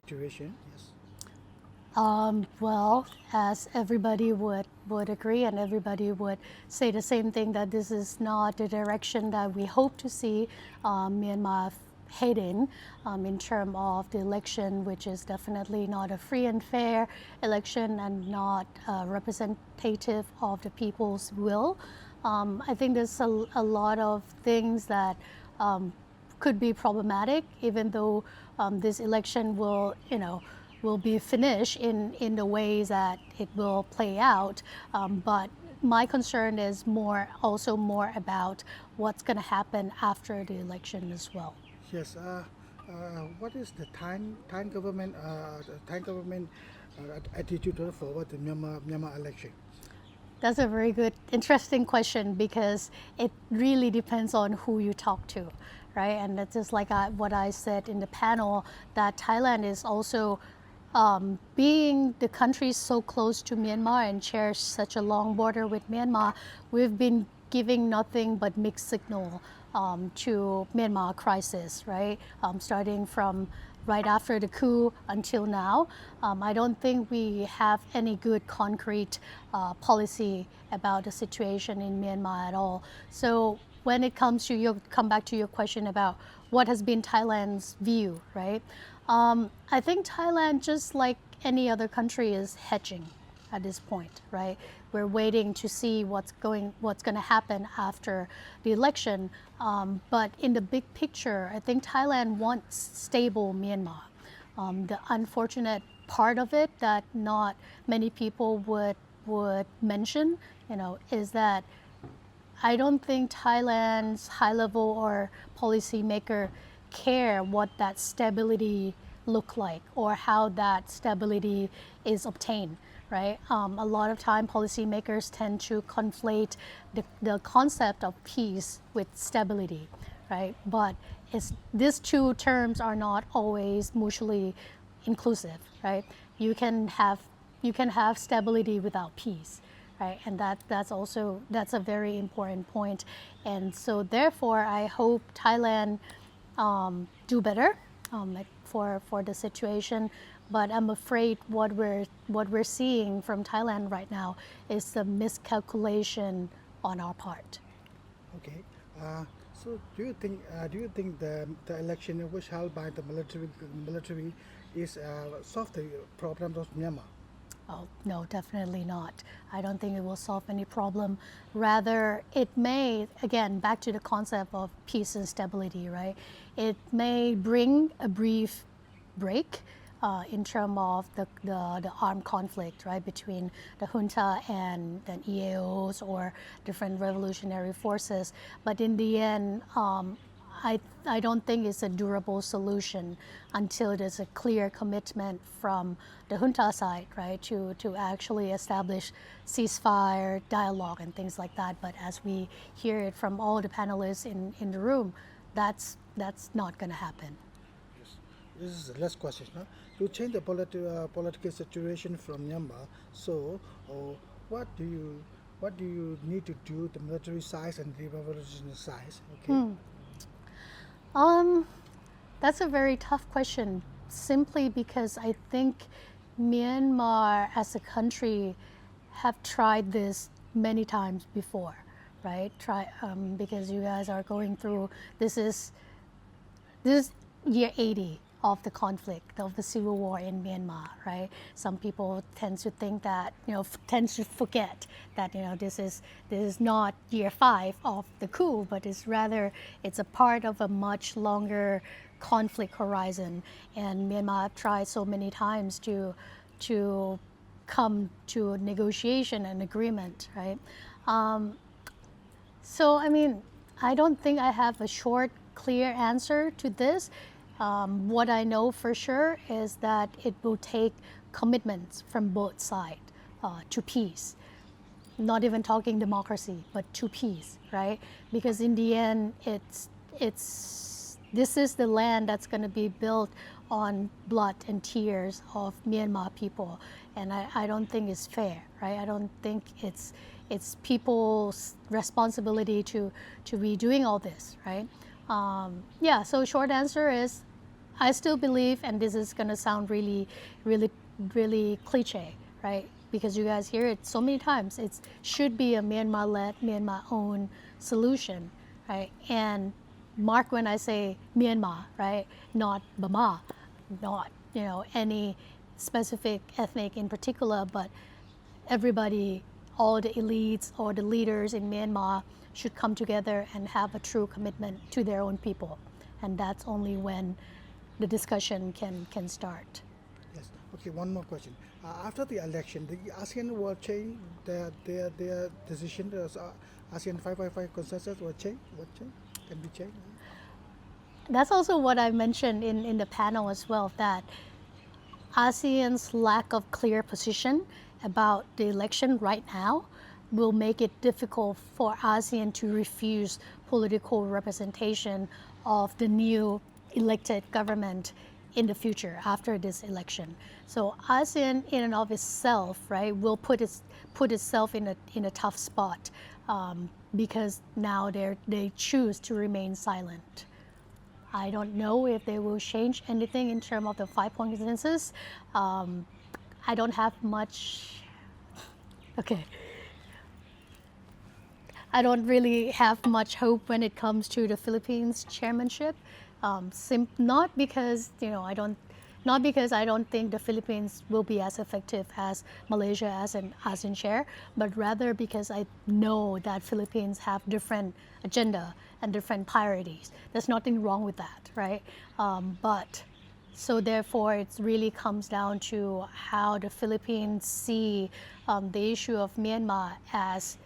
situation? Yes. Well, as everybody would agree and everybody would say the same thing, that this is not the direction that we hope to see Myanmar heading in terms of the election, which is definitely not a free and fair election and not representative of the people's will. I think there's a lot of things that could be problematic, even though this election will be finished in the ways that it will play out. But my concern is also more about what's going to happen after the election as well. Yes. What is the Thai government attitude forward the Myanmar election? That's a very good, interesting question, because it really depends on who you talk to, right? And that's just like what I said in the panel, that Thailand is also being the country so close to Myanmar and shares such a long border with Myanmar. We've been giving nothing but mixed signal to Myanmar crisis, right? Starting from right after the coup until now. I don't think we have any good concrete policy about the situation in Myanmar at all. So when it comes to come back to your question about what has been Thailand's view, right? I think Thailand, just like any other country, is hedging at this point, right? We're waiting to see what's going to happen after the election. But in the big picture, I think Thailand wants stable Myanmar. The unfortunate part of it that not many people would mention, is that I don't think Thailand's high-level or policymaker care what that stability look like or how that stability is obtained, right? A lot of time policymakers tend to conflate the concept of peace with stability, right? But these two terms are not always mutually inclusive, right? You can have stability without peace, right? And that's a very important point. And so therefore, I hope Thailand do better for the situation. But I'm afraid what we're seeing from Thailand right now is a miscalculation on our part. Okay. So do you think the election which held by the military is solve the problems of Myanmar? Oh, no, definitely not. I don't think it will solve any problem. Rather, it may, again, back to the concept of peace and stability, right? It may bring a brief break in terms of the armed conflict, right, between the junta and the EAOs or different revolutionary forces. But in the end, I don't think it's a durable solution until there's a clear commitment from the junta side, right, to actually establish ceasefire, dialogue, and things like that. But as we hear it from all the panelists in the room, that's not going to happen. Yes. This is the last question. Huh? To change the political situation from Myanmar, so what do you need to do, the military side and the revolutionary side? Okay. That's a very tough question, simply because I think Myanmar as a country have tried this many times before, right? Because you guys are going through, this is year 80 of the conflict, of the civil war in Myanmar, right? Some people tend to think that, tend to forget that, this is not year 5 of the coup, but it's a part of a much longer conflict horizon. And Myanmar tried so many times to come to a negotiation and agreement, right? So, I don't think I have a short, clear answer to this. What I know for sure is that it will take commitments from both sides to peace. Not even talking democracy, but to peace, right? Because in the end, this is the land that's going to be built on blood and tears of Myanmar people, and I don't think it's fair, right? I don't think it's people's responsibility to be doing all this, right? So short answer is I still believe, and this is going to sound really cliche, right? Because you guys hear it so many times. It should be a Myanmar-led, Myanmar-owned solution, right? And mark when I say Myanmar, right? Not Burma, not any specific ethnic in particular, but everybody, all the elites or the leaders in Myanmar should come together and have a true commitment to their own people. And that's only when the discussion can start. Yes. Okay, one more question. After the election, the ASEAN will change their decision. The ASEAN 555 consensus will change? Can be changed? That's also what I mentioned in the panel as well, that ASEAN's lack of clear position about the election right now will make it difficult for ASEAN to refuse political representation of the new elected government in the future after this election. So ASEAN in and of itself, right, will put itself in a tough spot because now they choose to remain silent. I don't know if they will change anything in terms of the 5-point consensus. I don't have much. Okay. I don't really have much hope when it comes to the Philippines chairmanship. Not because I don't think the Philippines will be as effective as Malaysia as an ASEAN chair, but rather because I know that Philippines have different agenda and different priorities. There's nothing wrong with that, right? But so therefore, it really comes down to how the Philippines see the issue of Myanmar as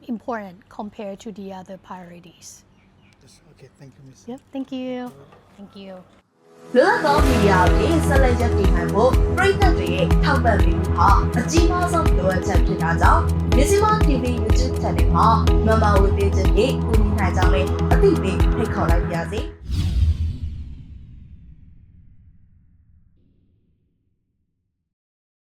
important compared to the other priorities. Yes. Okay, thank you, Miss. Yep, thank you. Thank you. လွတ်လပ်သောမီဒီယာတွေဆက်လက်ရပ်တည်နိုင်ဖို့ပြည်သက်တွေရဲ့ထောက်ပံ့ပေးမှုဟာအကြီးမားဆုံးလိုအပ်ချက်ဖြစ်တာကြောင့် MizzimaTV YouTube Channel မှာ Member ဝင်ပေးခြင်းဖြင့်ကူညီနိုင်ကြမယ်အသိပေးဖိတ်ခေါ်လိုက်ပါရစေ။